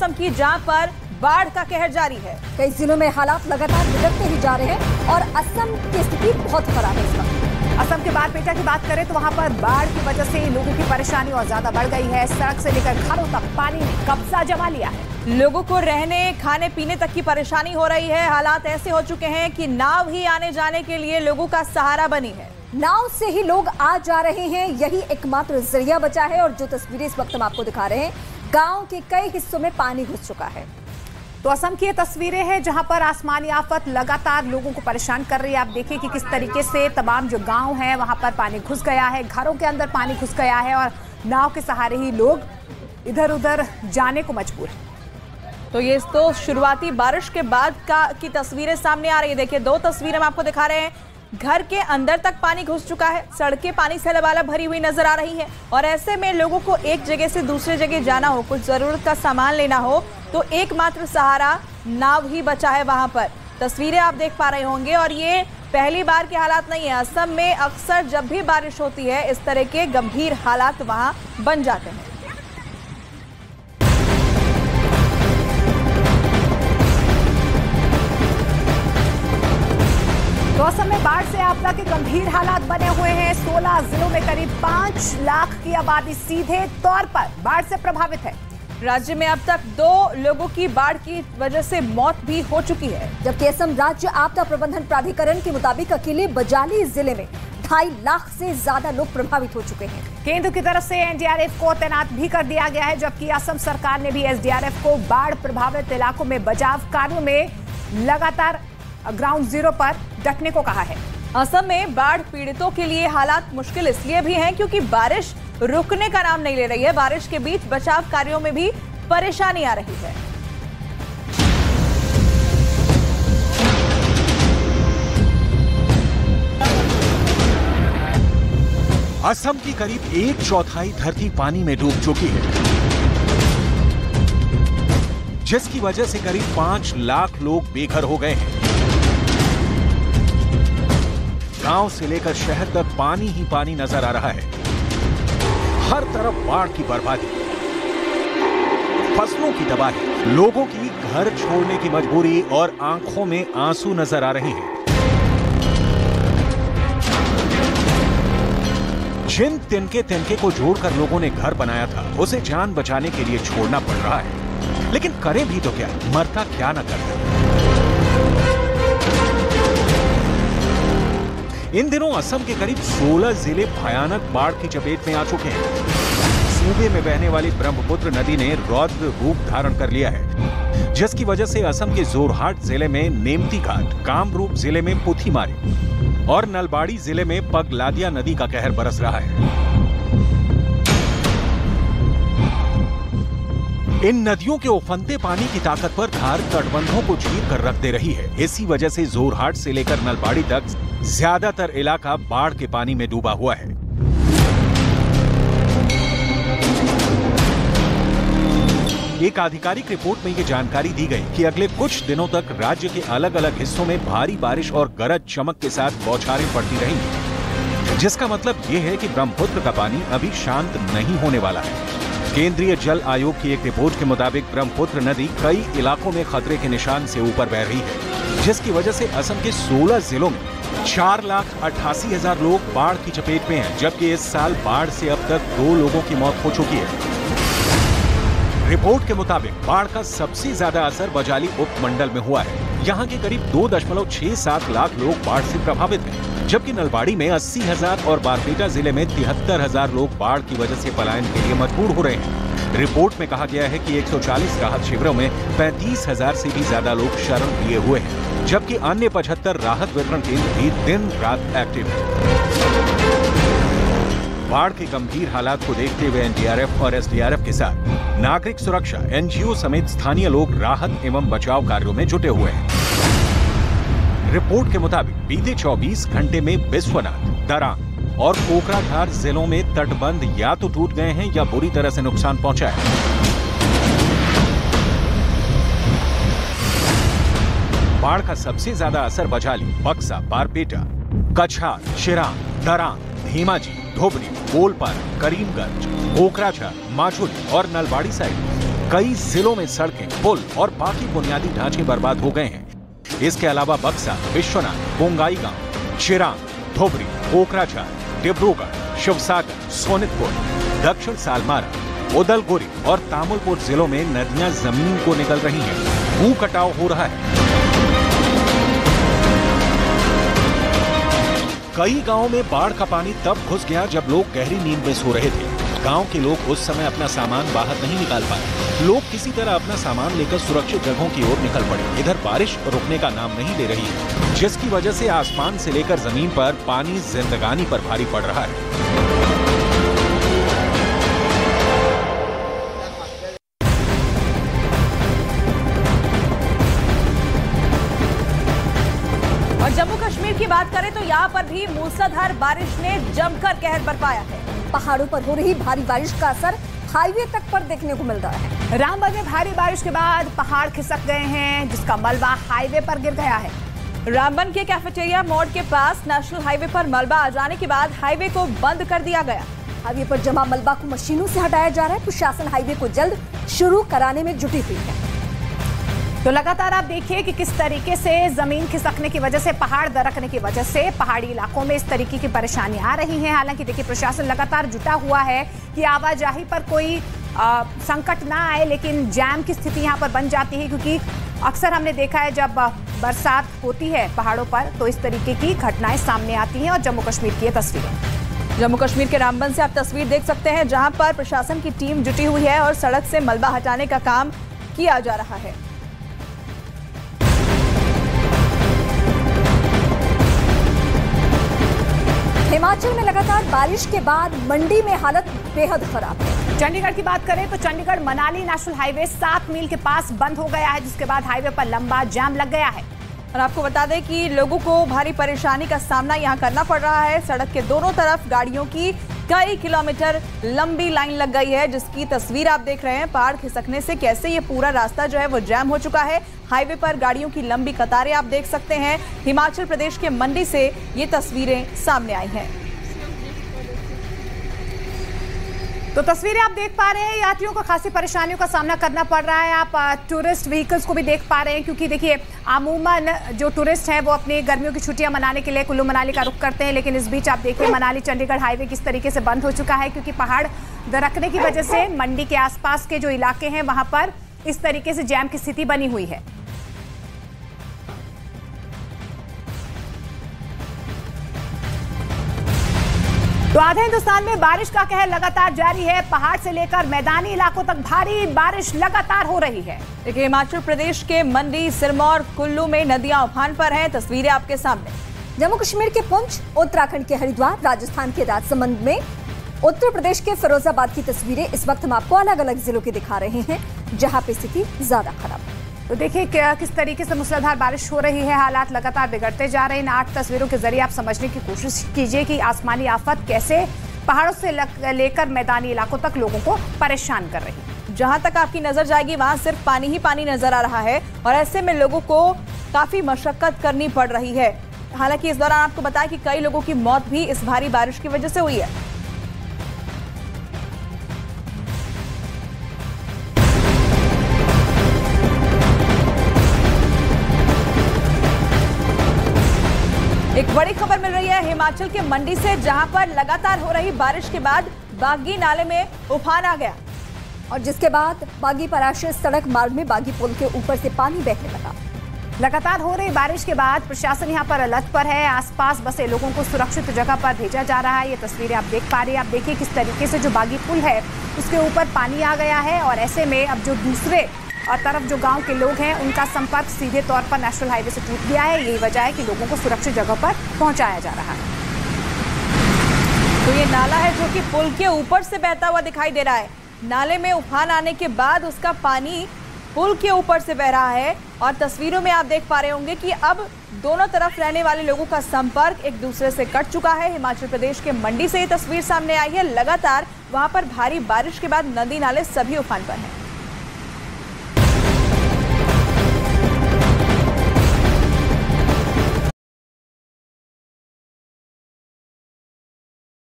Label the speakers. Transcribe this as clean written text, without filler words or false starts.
Speaker 1: असम की, जहां पर बाढ़ का कहर जारी है।
Speaker 2: कई जिलों में हालात लगातार बिगड़ते ही जा रहे हैं और असम की स्थिति बहुत खराब है इस वक्त।
Speaker 3: असम के बारपेटा की बात करें तो वहां पर बाढ़ की वजह से लोगों की परेशानी और ज्यादा बढ़ गई है। सड़क से लेकर घरों तक पानी ने कब्जा जमा लिया है।
Speaker 1: लोगों को रहने, खाने पीने तक की परेशानी हो रही है। हालात ऐसे हो चुके हैं कि नाव ही आने जाने के लिए लोगों का सहारा बनी है।
Speaker 2: नाव से ही लोग आ जा रहे हैं, यही एकमात्र जरिया बचा है। और जो तस्वीरें इस वक्त हम आपको दिखा रहे हैं, गांव के कई हिस्सों में पानी घुस चुका है।
Speaker 3: तो असम की ये तस्वीरें हैं जहां पर आसमानी आफत लगातार लोगों को परेशान कर रही है। आप देखिए कि किस तरीके से तमाम जो गांव हैं वहां पर पानी घुस गया है, घरों के अंदर पानी घुस गया है और नाव के सहारे ही लोग इधर उधर जाने को मजबूर हैं।
Speaker 1: तो ये तो शुरुआती बारिश के बाद की तस्वीरें सामने आ रही है। देखिए, दो तस्वीरें हम आपको दिखा रहे हैं। घर के अंदर तक पानी घुस चुका है, सड़कें पानी से लबालब भरी हुई नजर आ रही हैं और ऐसे में लोगों को एक जगह से दूसरे जगह जाना हो, कुछ जरूरत का सामान लेना हो, तो एकमात्र सहारा नाव ही बचा है। वहां पर तस्वीरें आप देख पा रहे होंगे और ये पहली बार के हालात नहीं है। असम में अक्सर जब भी बारिश होती है इस तरह के गंभीर हालात वहां बन जाते हैं।
Speaker 3: तो असम में बाढ़ से आपदा के गंभीर हालात बने हुए हैं। 16 जिलों में करीब 5 लाख की आबादी सीधे तौर पर बाढ़ से प्रभावित है।
Speaker 1: राज्य में अब तक 2 लोगों की बाढ़ की वजह से मौत भी हो चुकी है,
Speaker 2: जबकि असम राज्य आपदा प्रबंधन प्राधिकरण के मुताबिक अकेले बजाली जिले में 2.5 लाख से ज्यादा लोग प्रभावित हो चुके हैं।
Speaker 3: केंद्र की तरफ से एनडीआरएफ को तैनात भी कर दिया गया है, जबकि असम सरकार ने भी एसडीआरएफ को बाढ़ प्रभावित इलाकों में बचाव कार्यों में लगातार ग्राउंड जीरो पर डटने को कहा है।
Speaker 1: असम में बाढ़ पीड़ितों के लिए हालात मुश्किल इसलिए भी हैं क्योंकि बारिश रुकने का नाम नहीं ले रही है। बारिश के बीच बचाव कार्यों में भी परेशानी आ रही है।
Speaker 4: असम की करीब 1/4 धरती पानी में डूब चुकी है, जिसकी वजह से करीब 5 लाख लोग बेघर हो गए हैं। गांव से लेकर शहर तक पानी ही पानी नजर आ रहा है। हर तरफ बाढ़ की बर्बादी, फसलों की तबाही, लोगों की घर छोड़ने की मजबूरी और आंखों में आंसू नजर आ रहे हैं। जिन तिनके को जोड़कर लोगों ने घर बनाया था, उसे जान बचाने के लिए छोड़ना पड़ रहा है। लेकिन करें भी तो क्या, मरता क्या न करता। इन दिनों असम के करीब 16 जिले भयानक बाढ़ की चपेट में आ चुके हैं। सूबे में बहने वाली ब्रह्मपुत्र नदी ने रौद्र रूप धारण कर लिया है, जिसकी वजह से असम के जोरहाट जिले में नेमती घाट, कामरूप जिले में पुथीमारी और नलबाड़ी जिले में पगलादिया नदी का कहर बरस रहा है। इन नदियों के उफनते पानी की ताकत पर धार तटबंधों को चीर कर रख दे रही है। इसी वजह से जोरहाट से लेकर नलबाड़ी तक ज्यादातर इलाका बाढ़ के पानी में डूबा हुआ है। एक आधिकारिक रिपोर्ट में ये जानकारी दी गई कि अगले कुछ दिनों तक राज्य के अलग अलग हिस्सों में भारी बारिश और गरज चमक के साथ बौछारें पड़ती रहेंगी, जिसका मतलब ये है कि ब्रह्मपुत्र का पानी अभी शांत नहीं होने वाला है। केंद्रीय जल आयोग की एक रिपोर्ट के मुताबिक ब्रह्मपुत्र नदी कई इलाकों में खतरे के निशान से ऊपर बह रही है, जिसकी वजह से असम के 16 जिलों में 4,88,000 लोग बाढ़ की चपेट में हैं, जबकि इस साल बाढ़ से अब तक 2 लोगों की मौत हो चुकी है। रिपोर्ट के मुताबिक बाढ़ का सबसे ज्यादा असर बजाली उपमंडल में हुआ है। यहाँ के करीब 2.67 लाख लोग बाढ़ से प्रभावित हैं, जबकि नलबाड़ी में 80,000 और बारपेटा जिले में 73,000 लोग बाढ़ की वजह से पलायन के लिए मजबूर हो रहे हैं। रिपोर्ट में कहा गया है कि 140 राहत शिविरों में 35,000 से भी ज्यादा लोग शरण लिए हुए हैं, जबकि अन्य 75 राहत वितरण केंद्र भी दिन रात एक्टिव है। बाढ़ के गंभीर हालात को देखते हुए एनडीआरएफ और एसडीआरएफ के साथ नागरिक सुरक्षा, एनजीओ समेत स्थानीय लोग राहत एवं बचाव कार्यों में जुटे हुए हैं। रिपोर्ट के मुताबिक बीते 24 घंटे में बिस्वनाथ, दरांग और कोकराझार जिलों में तटबंध या तो टूट गए हैं या बुरी तरह से नुकसान पहुंचा है। बाढ़ का सबसे ज्यादा असर बजाली, बक्सा, बारपेटा, कछार, चिरांग, दरांग, धेमाजी, धोबरी, गोलपारा, करीमगंज, कोकराझार, माजुली और नलबाड़ी साइड कई जिलों में सड़कें, पुल और बाकी बुनियादी ढांचे बर्बाद हो गए हैं। इसके अलावा बक्सा, विश्वनाथ, बोंगाईगांव, चिरांग, धोबरी, कोकराझार, डिब्रूगढ़, शिवसागर, सोनितपुर, दक्षिण सालमारा, उदलगुरी और तामुलपुर जिलों में नदियां जमीन को निकल रही हैं। भू कटाव हो रहा है। कई गांवों में बाढ़ का पानी तब घुस गया जब लोग गहरी नींद में सो रहे थे। गांव के लोग उस समय अपना सामान बाहर नहीं निकाल पाए। लोग किसी तरह अपना सामान लेकर सुरक्षित जगहों की ओर निकल पड़े। इधर बारिश रुकने का नाम नहीं ले रही है, जिसकी वजह से आसमान से लेकर जमीन पर पानी जिंदगानी पर भारी पड़ रहा है।
Speaker 1: और जम्मू कश्मीर की बात करें तो यहाँ पर भी मूसलाधार बारिश ने जमकर कहर बरपाया है।
Speaker 2: पहाड़ों पर हो रही भारी बारिश का असर हाईवे तक पर देखने को मिल रहा है।
Speaker 3: रामबन में भारी बारिश के बाद पहाड़ खिसक गए हैं, जिसका मलबा हाईवे पर गिर गया है।
Speaker 1: रामबन के कैफेटेरिया मोड़ के पास नेशनल हाईवे पर मलबा आ जाने के बाद हाईवे को बंद कर दिया गया।
Speaker 2: हाईवे पर जमा मलबा को मशीनों से हटाया जा रहा है। प्रशासन हाईवे को जल्द शुरू कराने में जुटी हुई है।
Speaker 3: तो लगातार आप देखिए कि किस तरीके से जमीन खिसकने की वजह से, पहाड़ दरकने की वजह से पहाड़ी इलाकों में इस तरीके की परेशानी आ रही है। हालांकि देखिए प्रशासन लगातार जुटा हुआ है कि आवाजाही पर कोई संकट ना आए, लेकिन जैम की स्थिति यहाँ पर बन जाती है, क्योंकि अक्सर हमने देखा है जब बरसात होती है पहाड़ों पर तो इस तरीके की घटनाएं सामने आती हैं। और जम्मू कश्मीर की ये तस्वीरें,
Speaker 1: जम्मू कश्मीर के रामबन से आप तस्वीर देख सकते हैं, जहां पर प्रशासन की टीम जुटी हुई है और सड़क से मलबा हटाने का काम किया जा रहा है।
Speaker 2: हिमाचल में लगातार बारिश के बाद मंडी में हालत बेहद खराब है।
Speaker 3: चंडीगढ़ की बात करें तो चंडीगढ़ मनाली नेशनल हाईवे 7 मील के पास बंद हो गया है, जिसके बाद हाईवे पर लंबा जाम लग गया है।
Speaker 1: और आपको बता दें कि लोगों को भारी परेशानी का सामना यहां करना पड़ रहा है। सड़क के दोनों तरफ गाड़ियों की कई किलोमीटर लंबी लाइन लग गई है, जिसकी तस्वीर आप देख रहे हैं। पहाड़ खिसकने से कैसे ये पूरा रास्ता जो है वो जैम हो चुका है। हाईवे पर गाड़ियों की लंबी कतारें आप देख सकते हैं। हिमाचल प्रदेश के मंडी से ये तस्वीरें सामने आई हैं।
Speaker 3: तो तस्वीरें आप देख पा रहे हैं, यात्रियों को खासी परेशानियों का सामना करना पड़ रहा है। आप टूरिस्ट व्हीकल्स को भी देख पा रहे हैं, क्योंकि देखिए अमूमन जो टूरिस्ट हैं वो अपनी गर्मियों की छुट्टियां मनाने के लिए कुल्लू मनाली का रुख करते हैं, लेकिन इस बीच आप देखिए मनाली चंडीगढ़ हाईवे किस तरीके से बंद हो चुका है, क्योंकि पहाड़ दरकने की वजह से मंडी के आसपास के जो इलाके हैं वहां पर इस तरीके से जैम की स्थिति बनी हुई है। तो आधे हिंदुस्तान में बारिश का कहर लगातार जारी है। पहाड़ से लेकर मैदानी इलाकों तक भारी बारिश लगातार हो रही है।
Speaker 1: देखिए हिमाचल प्रदेश के मंडी, सिरमौर, कुल्लू में नदियां उफान पर हैं। तस्वीरें आपके सामने।
Speaker 2: जम्मू कश्मीर के पुंछ, उत्तराखंड के हरिद्वार, राजस्थान के राजसमंद में, उत्तर प्रदेश के फिरोजाबाद की तस्वीरें इस वक्त हम आपको अलग अलग जिलों की दिखा रहे हैं, जहां पे स्थिति ज्यादा खराब है।
Speaker 3: तो देखिए किस तरीके से मूसलाधार बारिश हो रही है। हालात लगातार बिगड़ते जा रहे हैं। इन 8 तस्वीरों के जरिए आप समझने की कोशिश कीजिए कि आसमानी आफत कैसे पहाड़ों से लेकर मैदानी इलाकों तक लोगों को परेशान कर रही है।
Speaker 1: जहां तक आपकी नजर जाएगी वहां सिर्फ पानी ही पानी नजर आ रहा है, और ऐसे में लोगों को काफी मशक्कत करनी पड़ रही है। हालांकि इस दौरान आपको बताया कि कई लोगों की मौत भी इस भारी बारिश की वजह से हुई है। एक बड़ी खबर मिल रही है हिमाचल के मंडी से, जहां पर लगातार हो रही बारिश के बाद बागी नाले में उफान आ गया,
Speaker 2: और जिसके बाद बागी पराशर सड़क मार्ग में बागी पुल के ऊपर से पानी बहने लगा।
Speaker 3: लगातार हो रही बारिश के बाद प्रशासन यहां पर अलर्ट पर है। आसपास बसे लोगों को सुरक्षित जगह पर भेजा जा रहा है। ये तस्वीरें आप देख पा रहे हैं। आप देखिए किस तरीके से जो बागी पुल है उसके ऊपर पानी आ गया है, और ऐसे में अब जो दूसरे और तरफ जो गांव के लोग हैं उनका संपर्क सीधे तौर पर नेशनल हाईवे से टूट गया है। यही वजह है कि लोगों को सुरक्षित जगह पर पहुंचाया जा रहा है।
Speaker 1: तो ये नाला है जो कि पुल के ऊपर से बहता हुआ दिखाई दे रहा है। नाले में उफान आने के बाद उसका पानी पुल के ऊपर से बह रहा है, और तस्वीरों में आप देख पा रहे होंगे कि अब दोनों तरफ रहने वाले लोगों का संपर्क एक दूसरे से कट चुका है। हिमाचल प्रदेश के मंडी से ये तस्वीर सामने आई है। लगातार वहां पर भारी बारिश के बाद नदी नाले सभी उफान पर हैं।